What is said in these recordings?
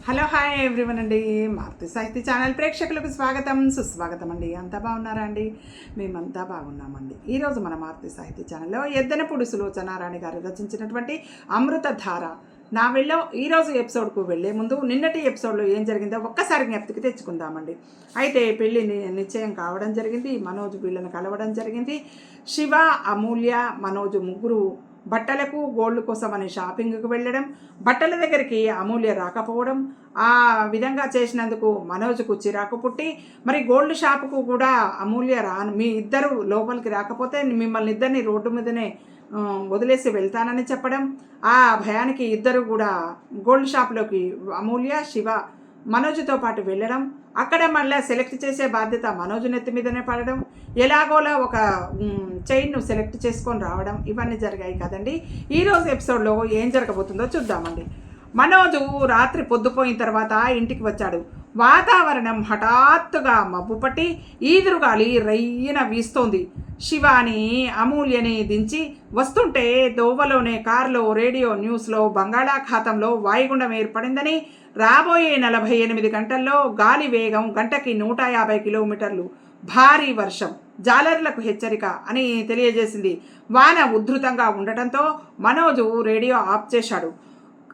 Hello hi everyone అండి. మారుతి సాహిత్య channel ప్రేక్షకులకు స్వాగతం సుస్వాగతం అండి. అంతా బాగున్నారా అండి? మేమంతా బాగున్నామండి. ఈరోజు మన మారుతి సాహిత్య ఛానల్లో ఎద్దనపూడి సులోచనారాణి గారు రచించినటువంటి అమృతధార నావెల్లో ఈరోజు ఎపిసోడ్కు వెళ్లే ముందు నిన్నటి ఎపిసోడ్లో ఏం జరిగిందో ఒక్కసారి జ్ఞప్తికి తెచ్చుకుందామండి. అయితే పెళ్లి నిశ్చయం కావడం జరిగింది. మనోజ్ వీళ్ళని కలవడం జరిగింది. శివ, అమూల్య, మనోజ్ ముగ్గురు బట్టలకు గోల్డ్ కోసం అని షాపింగ్కి వెళ్ళడం, బట్టల దగ్గరికి అమూల్య రాకపోవడం, ఆ విధంగా చేసినందుకు మనోజ్కు చిరాకు పుట్టి మరి గోల్డ్ షాపుకు కూడా అమూల్య మీ ఇద్దరు లోపలికి రాకపోతే మిమ్మల్ని ఇద్దరిని రోడ్డు మీదనే వదిలేసి వెళ్తానని చెప్పడం, ఆ భయానికి ఇద్దరు కూడా గోల్డ్ షాప్లోకి అమూల్య, శివ మనోజ్తో పాటు వెళ్ళడం, అక్కడ మళ్ళీ సెలెక్ట్ చేసే బాధ్యత మనోజ్ నెత్తి మీదనే పడడం, ఎలాగోలా ఒక చైన్ను సెలెక్ట్ చేసుకొని రావడం, ఇవన్నీ జరిగాయి కదండి. ఈరోజు ఎపిసోడ్లో ఏం జరగబోతుందో చూద్దామండి. మనోజు రాత్రి పొద్దుపోయిన తర్వాత ఇంటికి వచ్చాడు. వాతావరణం హఠాత్తుగా మబ్బు పట్టి ఈదురుగాలి రయ్యన వీస్తోంది. శివాని అమూల్యని దించి వస్తుంటే దోవలోనే కారులో రేడియో న్యూస్లో బంగాళాఖాతంలో వాయుగుండం ఏర్పడిందని, రాబోయే 48 గంటల్లో గాలి వేగం గంటకి 150 కిలోమీటర్లు, భారీ వర్షం, జాలర్లకు హెచ్చరిక అని తెలియజేసింది. వాన ఉధృతంగా ఉండటంతో మనోజు రేడియో ఆఫ్ చేశాడు.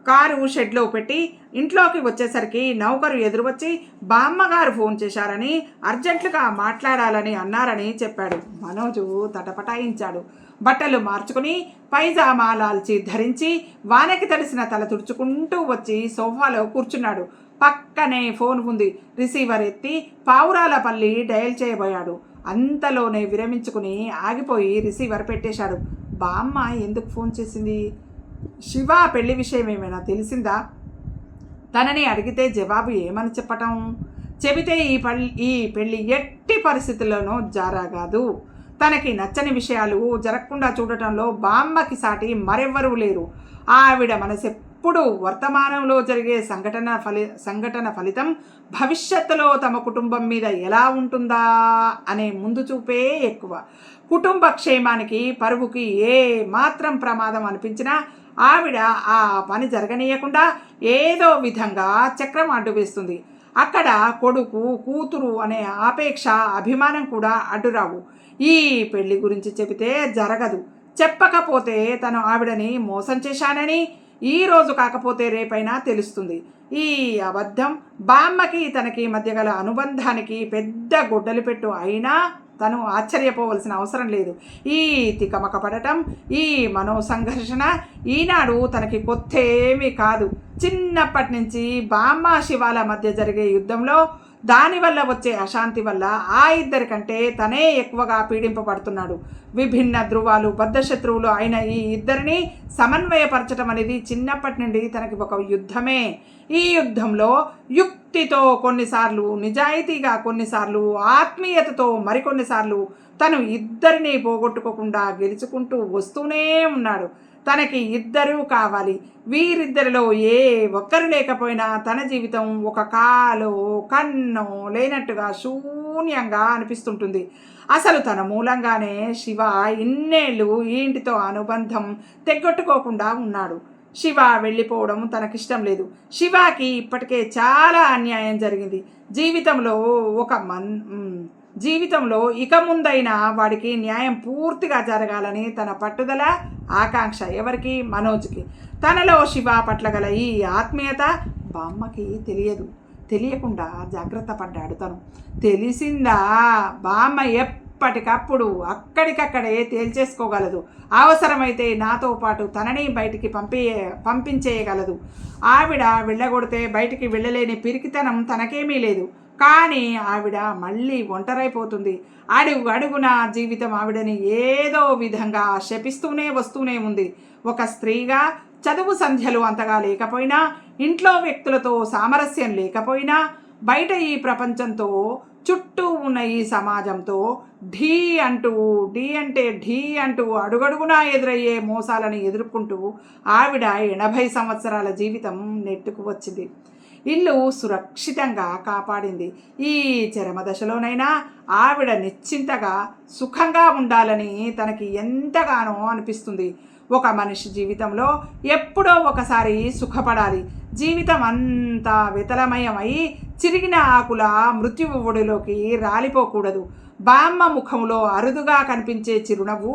కారు షెడ్లో పెట్టి ఇంట్లోకి వచ్చేసరికి నౌకరు ఎదురు వచ్చి బామ్మగారు ఫోన్ చేశారని, అర్జెంటుగా మాట్లాడాలని అన్నారని చెప్పాడు. మనోజు తటపటాయించాడు. బట్టలు మార్చుకుని పైజామా లాల్చి ధరించి వానకి తడిసిన తల తుడుచుకుంటూ వచ్చి సోఫాలో కూర్చున్నాడు. పక్కనే ఫోన్ ఉంది. రిసీవర్ ఎత్తి పావురాలపల్లి డయల్ చేయబోయాడు. అంతలోనే విరమించుకుని ఆగిపోయి రిసీవర్ పెట్టేశాడు. బామ్మ ఎందుకు ఫోన్ చేసింది? శివ పెళ్లి విషయం ఏమైనా తెలిసిందా? తనని అడిగితే జవాబు ఏమని చెప్పటం? చెబితే ఈ పెళ్లి ఎట్టి పరిస్థితుల్లోనూ జరగదు. తనకి నచ్చని విషయాలు జరగకుండా చూడటంలో బామ్మకి సాటి మరెవ్వరూ లేరు. ఆవిడ మనసెప్పుడు వర్తమానంలో జరిగే సంఘటన ఫలితం భవిష్యత్తులో తమ కుటుంబం మీద ఎలా ఉంటుందా అనే ముందు చూపే ఎక్కువ. కుటుంబ క్షేమానికి పరువుకి ఏ మాత్రం ప్రమాదం అనిపించినా ఆవిడ ఆ పని జరగనీయకుండా ఏదో విధంగా చక్రం అడ్డు వేస్తుంది. అక్కడ కొడుకు కూతురు అనే ఆపేక్ష అభిమానం కూడా అడ్డురావు. ఈ పెళ్లి గురించి చెబితే జరగదు. చెప్పకపోతే తను ఆవిడని మోసం చేశానని ఈ రోజు కాకపోతే రేపైనా తెలుస్తుంది. ఈ అబద్ధం బామ్మకి తనకి మధ్య గల అనుబంధానికి పెద్ద గొడ్డలి పెట్టు అయినా తను ఆశ్చర్యపోవలసిన అవసరం లేదు. ఈ తికమక పడటం, ఈ మనోసంఘర్షణ ఈనాడు తనకి కొత్త ఏమీ కాదు. చిన్నప్పటి నుంచి బామ్మ శివాల మధ్య జరిగే యుద్ధంలో దానివల్ల వచ్చే అశాంతి వల్ల ఆ ఇద్దరి కంటే తనే ఎక్కువగా పీడింపబడుతున్నాడు. విభిన్న ధృవాలు, బద్ధశత్రువులు అయిన ఈ ఇద్దరిని సమన్వయపరచడం అనేది చిన్నప్పటి నుండి తనకి ఒక యుద్ధమే. ఈ యుద్ధంలో యుక్తితో కొన్నిసార్లు, నిజాయితీగా కొన్నిసార్లు, ఆత్మీయతతో మరికొన్నిసార్లు తను ఇద్దరిని పోగొట్టుకోకుండా గెలుచుకుంటూ వస్తూనే ఉన్నాడు. తనకి ఇద్దరూ కావాలి. వీరిద్దరిలో ఏ ఒక్కరు లేకపోయినా తన జీవితం ఒక కాలో కన్నో లేనట్టుగా శూన్యంగా అనిపిస్తుంటుంది. అసలు తన మూలంగానే శివ ఇన్నేళ్ళు ఈ ఇంటితో అనుబంధం తెగొట్టుకోకుండా ఉన్నాడు. శివ వెళ్ళిపోవడం తనకిష్టం లేదు. శివకి ఇప్పటికే చాలా అన్యాయం జరిగింది. జీవితంలో ఇక ముందైనా వాడికి న్యాయం పూర్తిగా జరగాలని తన పట్టుదల, ఆకాంక్ష. ఎవరికి? మనోజ్కి. తనలో శివ పట్ల గల ఈ ఆత్మీయత బామ్మకి తెలియకుండా జాగ్రత్త పడ్డాడు తను. తెలిసిందా? బామ్మ ఎప్పటికప్పుడు అక్కడికక్కడే తేల్చేసుకోగలదు. అవసరమైతే నాతో పాటు తనని బయటికి పంపించేయగలదు. ఆవిడ వెళ్ళగొడితే బయటికి వెళ్ళలేని పిరికితనం తనకేమీ లేదు. కానీ ఆవిడ మళ్ళీ ఒంటరైపోతుంది. అడుగున జీవితం ఆవిడని ఏదో విధంగా శపిస్తూనే వస్తూనే ఉంది. ఒక స్త్రీగా చదువు సంధ్యలు అంతగా లేకపోయినా, ఇంట్లో వ్యక్తులతో సామరస్యం లేకపోయినా, బయట ఈ ప్రపంచంతో, చుట్టూ ఉన్న ఈ సమాజంతో ఢీ అంటూ అడుగడుగునా ఎదురయ్యే మోసాలను ఎదుర్కొంటూ ఆవిడ 80 సంవత్సరాల జీవితం నెట్టుకు వచ్చింది. ఇల్లు సురక్షితంగా కాపాడింది. ఈ చరమదశలోనైనా ఆవిడ నిశ్చింతగా సుఖంగా ఉండాలని తనకి ఎంతగానో అనిపిస్తుంది. ఒక మనిషి జీవితంలో ఎప్పుడో ఒకసారి సుఖపడాలి. జీవితం అంతా వితలమయమై చిరిగిన ఆకుల మృత్యువు ఒడిలోకి రాలిపోకూడదు. బామ్మ ముఖంలో అరుదుగా కనిపించే చిరునవ్వు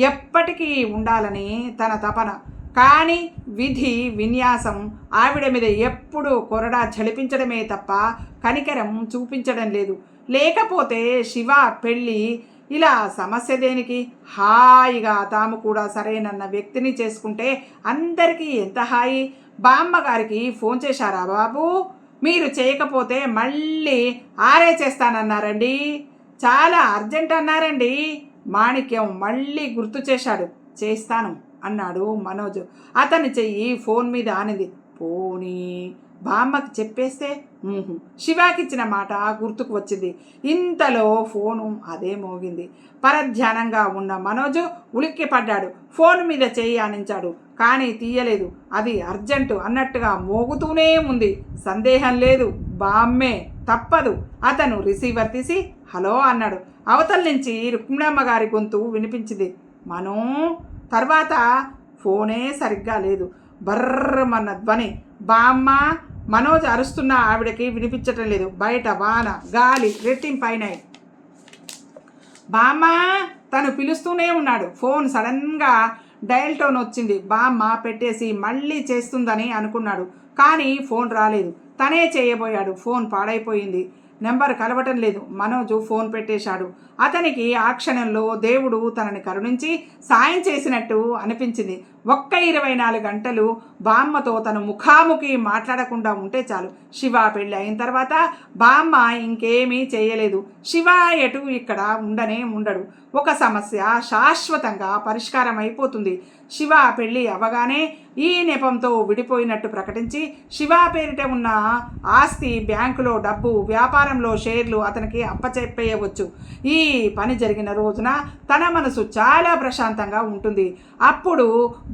ఎప్పటికీ ఉండాలని తన తపన. కానీ విధి విన్యాసం ఆవిడ మీద ఎప్పుడూ కొరడా ఝళిపించడమే తప్ప కనికరం చూపించడం లేదు. లేకపోతే శివ పెళ్ళి ఇలా సమస్య దేనికి? హాయిగా తాము కూడా సరేనన్న వ్యక్తిని చేసుకుంటే అందరికీ ఎంత హాయి. బామ్మగారికి ఫోన్ చేశారా బాబు? మీరు చేయకపోతే మళ్ళీ ఆరే చేస్తానన్నారండి, చాలా అర్జెంట్ అన్నారండి. మాణిక్యం మళ్ళీ గుర్తు చేశాడు. చేస్తాను అన్నాడు మనోజ్. అతని చెయ్యి ఫోన్ మీద ఆనింది. పోనీ బామ్మకి చెప్పేస్తే? శివాకిచ్చిన మాట గుర్తుకు వచ్చింది. ఇంతలో ఫోను అదే మోగింది. పరధ్యానంగా ఉన్న మనోజు ఉలిక్కి పడ్డాడు. ఫోన్ మీద చెయ్యి ఆనించాడు, కానీ తీయలేదు. అది అర్జెంటు అన్నట్టుగా మోగుతూనే ఉంది. సందేహం లేదు, బామ్మే, తప్పదు. అతను రిసీవర్ తీసి హలో అన్నాడు. అవతల నుంచి రుక్మిణమ్మ గారి గొంతు వినిపించింది. మనో. తర్వాత ఫోనే సరిగ్గా లేదు. బర్రమన్న ధ్వని. బామ్మ. మనోజ్ అరుస్తున్న ఆవిడకి వినిపించటం లేదు. బయట వాన గాలి రెట్టింపైనాయి. బామ్మ. తను పిలుస్తూనే ఉన్నాడు. ఫోన్ సడన్గా డయల్ టోన్ వచ్చింది. బామ్మ పెట్టేసి మళ్ళీ చేస్తుందని అనుకున్నాడు, కానీ ఫోన్ రాలేదు. తనే చేయబోయాడు. ఫోన్ పాడైపోయింది. నెంబర్ కలవటం లేదు. మనోజు ఫోన్ పెట్టేశాడు. అతనికి ఆ క్షణంలో దేవుడు తనని కరుణించి సాయం చేసినట్టు అనిపించింది. ఒక్క 24 గంటలు బామ్మతో తను ముఖాముఖి మాట్లాడకుండా ఉంటే చాలు. శివ పెళ్ళి అయిన తర్వాత బామ్మ ఇంకేమీ చేయలేదు. శివ ఎటు ఇక్కడ ఉండడు. ఒక సమస్య శాశ్వతంగా పరిష్కారం అయిపోతుంది. శివ పెళ్ళి అవ్వగానే ఈ నెపంతో విడిపోయినట్టు ప్రకటించి శివ పేరిట ఉన్న ఆస్తి, బ్యాంకులో డబ్బు, వ్యాపారంలో షేర్లు అతనికి అప్పచెప్పేయవచ్చు. ఈ పని జరిగిన రోజున తన మనసు చాలా ప్రశాంతంగా ఉంటుంది. అప్పుడు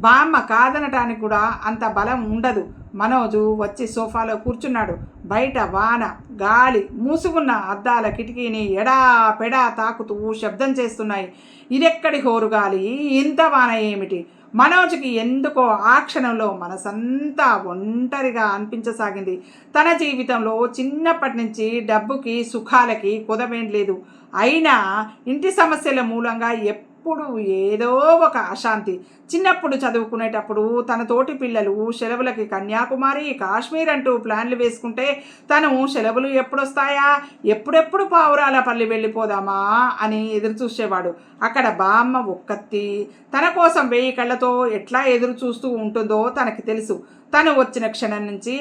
బామ్మ కాదనటానికి కూడా అంత బలం ఉండదు. మనోజు వచ్చి సోఫాలో కూర్చున్నాడు. బయట వాన గాలి మూసుకున్న అద్దాల కిటికీని ఎడా పెడా తాకుతూ శబ్దం చేస్తున్నాయి. ఇదెక్కడి హోరుగాలి, ఇంత వాన ఏమిటి? మనోజ్కి ఎందుకో ఆ క్షణంలో మనసంతా ఒంటరిగా అనిపించసాగింది. తన జీవితంలో చిన్నప్పటి నుంచి డబ్బుకి సుఖాలకి కుదవేం లేదు. అయినా ఇంటి సమస్యల మూలంగా ఎప్పుడు ఏదో ఒక అశాంతి. చిన్నప్పుడు చదువుకునేటప్పుడు తన తోటి పిల్లలు సెలవులకి కన్యాకుమారి, కాశ్మీర్ అంటూ ప్లాన్లు వేసుకుంటే తను సెలవులు ఎప్పుడొస్తాయా, ఎప్పుడెప్పుడు పావురాలపల్లి వెళ్ళిపోదామా అని ఎదురు చూసేవాడు. అక్కడ బామ్మ ఒక్కత్తి తన కోసం 1000 కళ్ళతో ఎట్లా ఎదురు చూస్తూ ఉంటుందో తనకి తెలుసు. తను వచ్చిన క్షణం నుంచి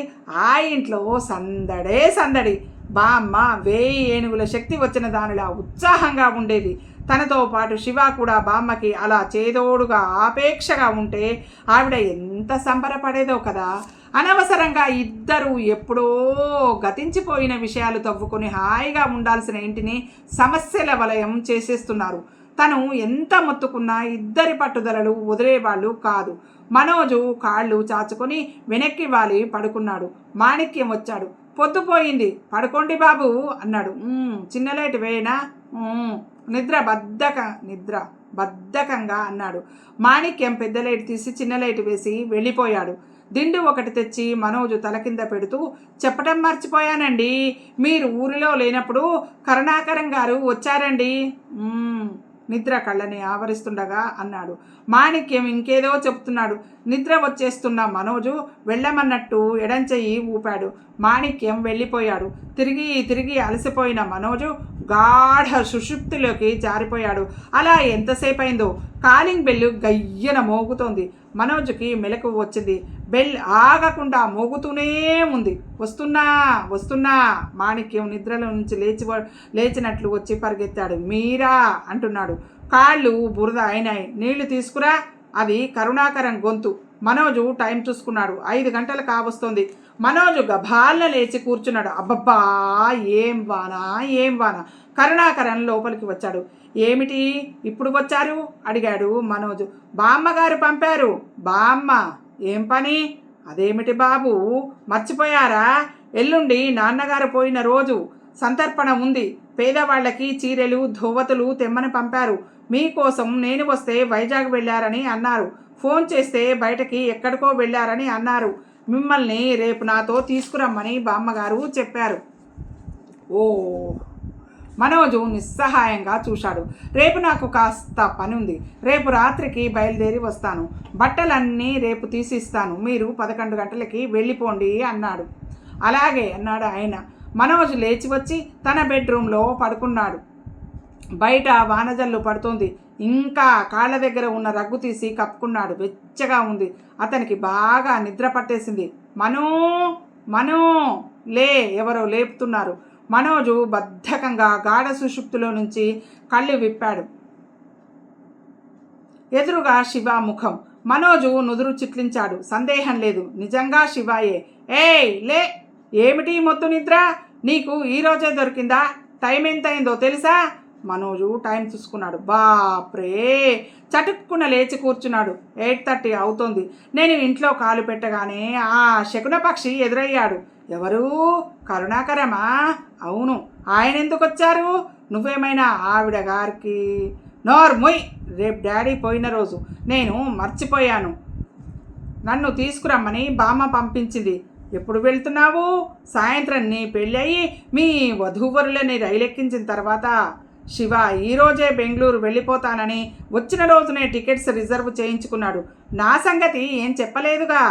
ఆ ఇంట్లో సందడే సందడి. బామ్మ 1000 ఏనుగుల శక్తి వచ్చిన దానిలా ఉత్సాహంగా ఉండేది. తనతో పాటు శివ కూడా బామ్మకి అలా చేదోడుగా ఆపేక్షగా ఉంటే ఆవిడ ఎంత సంబరపడేదో కదా. అనవసరంగా ఇద్దరు ఎప్పుడో గతించిపోయిన విషయాలు తవ్వుకొని హాయిగా ఉండాల్సిన ఇంటిని సమస్యల వలయం చేసేస్తున్నారు. తను ఎంత మొత్తుకున్నా ఇద్దరి పట్టుదలలు వదిలేవాళ్ళు కాదు. మనోజు కాళ్ళు చాచుకొని వెనక్కి వాలి పడుకున్నాడు. మాణిక్యం వచ్చాడు. పొద్దుపోయింది, పడుకోండి బాబు అన్నాడు. చిన్న లైట్ వేయనా? నిద్ర బద్ధకంగా అన్నాడు. మాణిక్యం పెద్ద లైట్ తీసి చిన్న లైట్ వేసి వెళ్ళిపోయాడు. దిండు ఒకటి తెచ్చి మనోజు తల కింద పెడుతూ, చెప్పటం మర్చిపోయానండి, మీరు ఊరిలో లేనప్పుడు కరుణాకరం గారు వచ్చారండి. నిద్ర కళ్ళని ఆవరిస్తుండగా అన్నాడు. మాణిక్యం ఇంకేదో చెప్తున్నాడు. నిద్ర వచ్చేస్తున్న మనోజు వెళ్ళమన్నట్టు ఎడంచెయ్యి ఊపాడు. మాణిక్యం వెళ్ళిపోయాడు. తిరిగి అలసిపోయిన మనోజు గాఢ సుషుప్తిలోకి జారిపోయాడు. అలా ఎంతసేపు అయిందో. Calling bell గయ్యన మోగుతోంది. మనోజుకి మెలకు వచ్చింది. బెల్ ఆగకుండా మోగుతూనే ఉంది. వస్తున్నా. మాణిక్యం నిద్రలో నుంచి లేచినట్లు వచ్చి పరిగెత్తాడు. మీరా అంటున్నాడు. కాళ్ళు బురద అయినాయి, నీళ్లు తీసుకురా. అది కరుణాకరం గొంతు. మనోజు టైం చూసుకున్నాడు. 5 గంటలు కావస్తోంది. మనోజు గభాల్న లేచి కూర్చున్నాడు. అబ్బబ్బా, ఏం వాన. కరుణాకరం లోపలికి వచ్చాడు. ఏమిటి ఇప్పుడు వచ్చారు అడిగాడు మనోజు. బామ్మగారు పంపారు. బామ్మ? ఏం పని? అదేమిటి బాబు, మర్చిపోయారా? ఎల్లుండి నాన్నగారు పోయిన రోజు సంతర్పణ ఉంది. పేదవాళ్ళకి చీరెలు ధోవతులు తెమ్మని పంపారు. మీకోసం నేను వస్తే వైజాగ్ వెళ్ళారని అన్నారు. ఫోన్ చేస్తే బయటకి ఎక్కడికో వెళ్ళారని అన్నారు. మిమ్మల్ని రేపు నాతో తీసుకురమ్మని బామ్మగారు చెప్పారు. ఓ మనోజు నిస్సహాయంగా చూశాడు. రేపు నాకు కాస్త పని ఉంది. రేపు రాత్రికి బయలుదేరి వస్తాను. బట్టలన్నీ రేపు తీసిస్తాను. మీరు 11 గంటలకి వెళ్ళిపోండి అన్నాడు. అలాగే అన్నాడు ఆయన. మనోజు లేచి వచ్చి తన బెడ్రూమ్లో పడుకున్నాడు. బయట వానజల్లు పడుతోంది. ఇంకా కాళ్ళ దగ్గర ఉన్న రగ్గు తీసి కప్పుకున్నాడు. వెచ్చగా ఉంది. అతనికి బాగా నిద్ర పట్టేసింది. మనో మనో లే, ఎవరో లేపుతున్నారు. మనోజు బద్ధకంగా గాఢ సుషుప్తిలో నుంచి కళ్ళు విప్పాడు. ఎదురుగా శివ ముఖం. మనోజు నుదురు చిట్లించాడు. సందేహం లేదు, నిజంగా శివాయే. ఏయ్ లే, ఏమిటి మొద్దు నిద్ర? నీకు ఈరోజే దొరికిందా? టైం ఎంత అయిందో తెలుసా? మనోజు టైం చూసుకున్నాడు. బాప్రే, చటుక్కున లేచి కూర్చున్నాడు. 8:30 అవుతోంది. నేను ఇంట్లో కాలు పెట్టగానే ఆ శకున పక్షి ఎదురయ్యాడు. ఎవరు? కరుణాకరమా? అవును. ఆయన ఎందుకు వచ్చారు? నువ్వేమైనా ఆవిడ గారికి? నోర్ముయ్, రేపు డాడీ పోయిన రోజు. నేను మర్చిపోయాను. నన్ను తీసుకురమ్మని బామ్మ పంపించింది. ఎప్పుడు వెళ్తున్నావు? సాయంత్రం నీ పెళ్ళయి మీ వధూవరులని రైలెక్కించిన తర్వాత. శివ ఈరోజే బెంగళూరు వెళ్ళిపోతానని వచ్చిన రోజునే టికెట్స్ రిజర్వ్ చేయించుకున్నాడు. నా సంగతి ఏం చెప్పలేదుగా?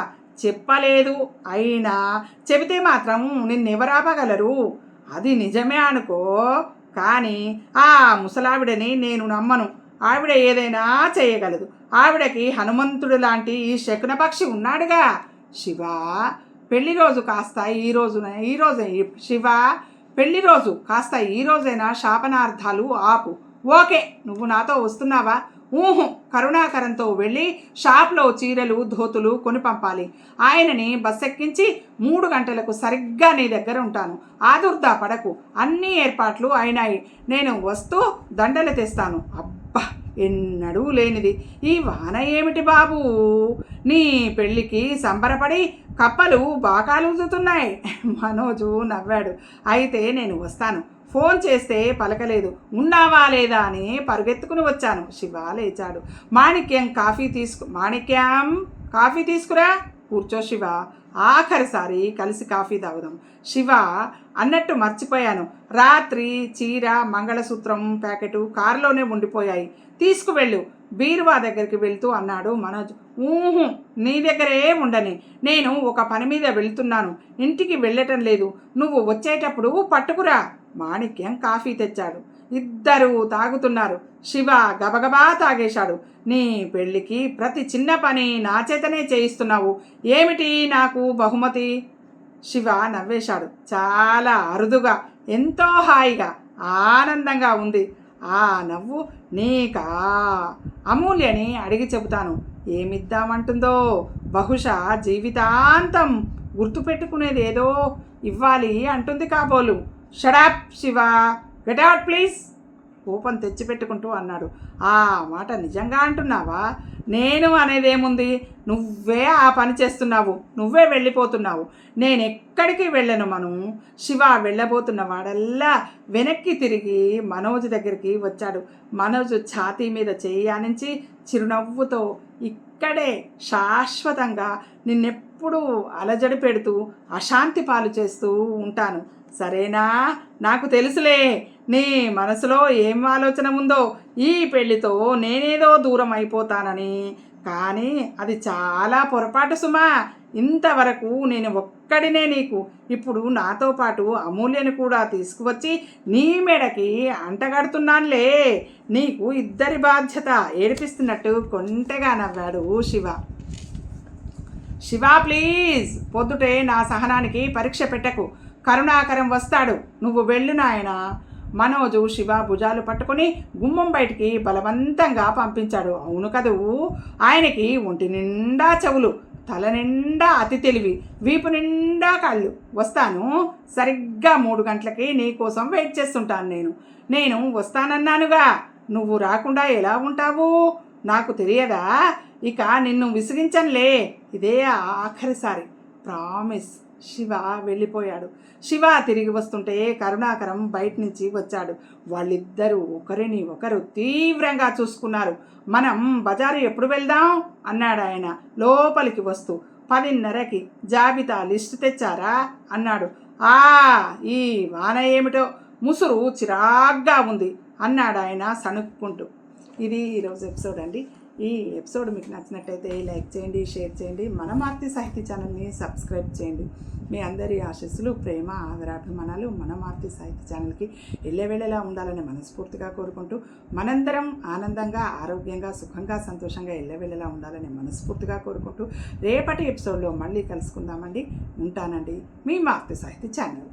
చెప్పలేదు. అయినా చెబితే మాత్రం నిన్నెవరాపగలరు? అది నిజమే అనుకో, కానీ ఆ ముసలావిడని నేను నమ్మను. ఆవిడ ఏదైనా చేయగలదు. ఆవిడకి హనుమంతుడు లాంటి ఈ శకునపక్షి ఉన్నాడుగా. శివ పెళ్లి రోజు కాస్త శివ పెళ్లి రోజు కాస్త ఈ రోజైనా శాపనార్థాలు ఆపు. ఓకే, నువ్వు నాతో వస్తున్నావా? కరుణాకరంతో వెళ్ళి షాప్లో చీరలు ధోతులు కొని పంపాలి. ఆయనని బస్ ఎక్కించి 3 గంటలకు సరిగ్గా నీ దగ్గర ఉంటాను. ఆదుర్దా పడకు, అన్ని ఏర్పాట్లు అయినాయి. నేను వస్తూ దండలు తెస్తాను. అబ్బా, ఎన్నడూ లేనిది ఈ వాన ఏమిటి బాబు? నీ పెళ్ళికి సంబరపడి కప్పలు బాకాలుతున్నాయి. మనోజు నవ్వాడు. అయితే నేను వస్తాను. ఫోన్ చేస్తే పలకలేదు. ఉన్నావా లేదా అని పరుగెత్తుకుని వచ్చాను. శివ లేచాడు. మాణిక్యం కాఫీ తీసుకురా. కూర్చో శివ, ఆఖరిసారి కలిసి కాఫీ తాగుదాం. శివ అన్నట్టు మర్చిపోయాను. రాత్రి చీర మంగళసూత్రం ప్యాకెటు కారులోనే ఉండిపోయాయి. తీసుకువెళ్ళు. బీరువా దగ్గరికి వెళ్తూ అన్నాడు మనోజ్. నీ దగ్గరే ఉండని. నేను ఒక పని మీద వెళ్తున్నాను. ఇంటికి వెళ్ళటం లేదు. నువ్వు వచ్చేటప్పుడు పట్టుకురా. మాణిక్యం కాఫీ తెచ్చాడు. ఇద్దరూ తాగుతున్నారు. శివ గబగబా తాగేశాడు. నీ పెళ్ళికి ప్రతి చిన్న పని నా చేతనే చేయిస్తున్నావు. ఏమిటి నాకు బహుమతి? శివ నవ్వేశాడు. చాలా అరుదుగా, ఎంతో హాయిగా, ఆనందంగా ఉంది. ఆ నవ్వు నీకా? అమూల్యని అడిగి చెబుతాను. ఏమిద్దామంటుందో. బహుశా జీవితాంతం గుర్తుపెట్టుకునేది ఏదో ఇవ్వాలి అంటుంది కాబోలు. Shut up Shiva, get out please. కోపం తెచ్చిపెట్టుకుంటూ అన్నాడు. ఆ మాట నిజంగా అంటున్నావా? నేను అనేదేముంది? నువ్వే ఆ పని చేస్తున్నావు. నువ్వే వెళ్ళిపోతున్నావు. నేను ఎక్కడికి వెళ్ళను మను. శివ వెళ్ళబోతున్న వాడల్లా వెనక్కి తిరిగి మనోజ్ దగ్గరికి వచ్చాడు. మనోజ్ ఛాతీ మీద చేయానించి చిరునవ్వుతో, ఇక్కడే శాశ్వతంగా నిన్నెప్పుడూ అలజడి పెడుతూ అశాంతి పాలు చేస్తూ ఉంటాను. సరేనా? నాకు తెలుసులే నీ మనసులో ఏం ఆలోచన ఉందో. ఈ పెళ్లితో నేనేదో దూరం అయిపోతానని. కానీ అది చాలా పొరపాటు సుమా. ఇంతవరకు నేను ఒక్కడినే నీకు. ఇప్పుడు నాతో పాటు అమూల్యని కూడా తీసుకువచ్చి నీ మెడకి అంటగడుతున్నానులే. నీకు ఇద్దరి బాధ్యత. ఏడిపిస్తున్నట్టు కొంటెగా నవ్వాడు శివ. శివ ప్లీజ్, పొద్దుటే నా సహనానికి పరీక్ష పెట్టకు. కరుణాకరం వస్తాడు. నువ్వు వెళ్ళు నాయనా. మనోజు శివ భుజాలు పట్టుకొని గుమ్మం బయటికి బలవంతంగా పంపించాడు. అవును కదూ, ఆయనకి ఒంటి నిండా చెవులు, తల నిండా అతి తెలివి, వీపు నిండా కళ్ళు. వస్తాను. సరిగ్గా 3 గంటలకి నీ కోసం వెయిట్ చేస్తుంటాను. నేను వస్తానన్నానుగా. నువ్వు రాకుండా ఎలా ఉంటావు? నాకు తెలియదా? ఇక నిన్ను విసిగించనులే. ఇదే ఆఖరిసారి. ప్రామిస్. శివ వెళ్ళిపోయాడు. శివ తిరిగి వస్తుంటే కరుణాకరం బయట నుంచి వచ్చాడు. వాళ్ళిద్దరూ ఒకరిని ఒకరు తీవ్రంగా చూసుకున్నారు. మనం బజారు ఎప్పుడు వెళ్దాం అన్నాడు ఆయన లోపలికి వస్తూ. 10:30కి. జాబితా లిస్టు తెచ్చారా అన్నాడు. ఈ వాన ఏమిటో ముసురు చిరాగ్గా ఉంది అన్నాడు ఆయన సణుక్కుంటూ. ఇది ఈరోజు ఎపిసోడ్ అండి. ఈ ఎపిసోడ్ మీకు నచ్చినట్టయితే లైక్ చేయండి, షేర్ చేయండి, మన మారుతి సాహితీ ఛానల్ని సబ్స్క్రైబ్ చేయండి. మీ అందరి ఆశీస్సులు, ప్రేమ, ఆదరాభిమానాలు మన మారుతి సాహితీ ఛానల్కి ఎల్లవేళలా ఉండాలని మనస్ఫూర్తిగా కోరుకుంటూ, మనందరం ఆనందంగా, ఆరోగ్యంగా, సుఖంగా, సంతోషంగా ఎల్లవేళలా ఉండాలని మనస్ఫూర్తిగా కోరుకుంటూ రేపటి ఎపిసోడ్లో మళ్ళీ కలుసుకుందామండి. ఉంటానండి, మీ మారుతి సాహితీ ఛానల్.